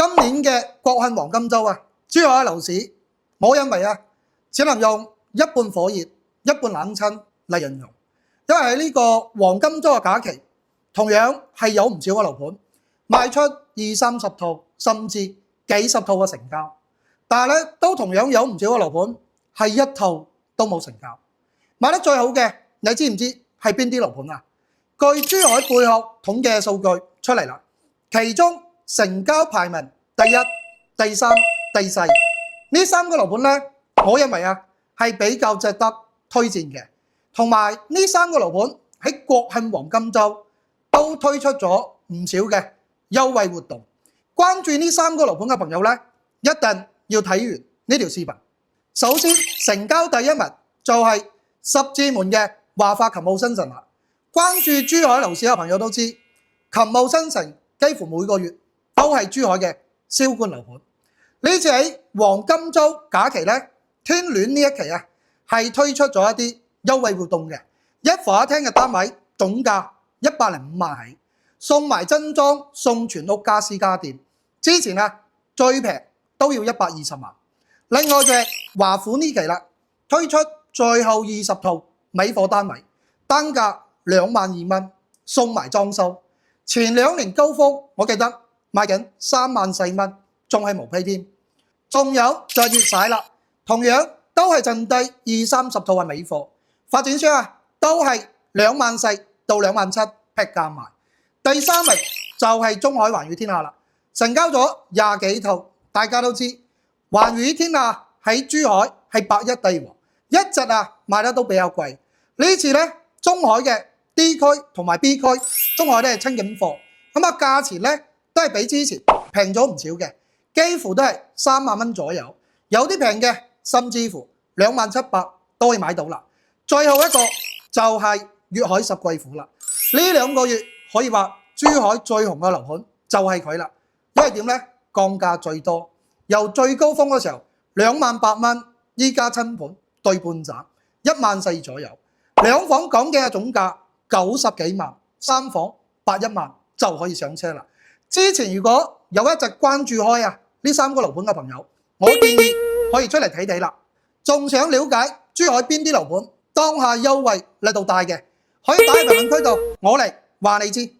今年嘅國慶黃金週啊，珠海樓市我認為只能用一半火熱、一半冷清嚟形容，因為喺呢個黃金週嘅假期，同樣係有唔少嘅樓盤賣出20-30套，甚至幾十套嘅成交，但係咧都同樣有唔少嘅樓盤係一套都冇成交。賣得最好嘅，你知唔知係邊啲樓盤啊？據珠海貝殼統計嘅數據出嚟啦，其中成交排名第一、第三、第四呢三個樓盤咧，我認為係比較值得推薦嘅。同埋呢三個樓盤喺國慶黃金週都推出咗唔少嘅優惠活動。關注呢三個樓盤嘅朋友咧，一定要睇完呢條視頻。首先，成交第一名就係十字門嘅華發琴澳新城啦。關注珠海樓市嘅朋友都知，琴澳新城幾乎每個月都係珠海嘅銷冠樓盤。呢次喺黃金週假期咧，天戀呢一期係推出咗一啲優惠活動嘅，一房一廳嘅單位總價105萬起，送埋真裝，送全屋家私家電。之前最平都要120萬。另外就係華府呢期啦，推出最後20套尾貨單位，單價22000蚊，送埋裝修。前2年高峰我記得賣緊34000蚊，仲係無批添。仲有就係粵璽啦，同樣都係剩低20-30套嘅尾貨，發展商都係24000到27000劈價賣。第三名就係中海環宇天下啦，成交咗20幾套。大家都知環宇天下喺珠海係百億帝王，一直賣得都比較貴。呢次咧，中海嘅 D 區同埋 B 區，中海咧係清境貨，價錢咧都係比之前平咗唔少嘅，幾乎都係3萬蚊左右，有啲平嘅甚至乎27000都可以買到啦。最後一個就係粵海十貴府啦，呢2個月可以話珠海最紅嘅樓盤就係佢啦，因為點咧？降價最多，由最高峰嘅時候28000蚊，依家親盤對半斬14000左右，兩房講嘅總價90幾萬，三房81萬就可以上車啦。之前如果有一直關注開呢三個樓盤嘅朋友，我建議可以出嚟睇睇啦。仲想了解珠海邊啲樓盤當下優惠力度大嘅，可以打喺評論區度，我嚟話你知。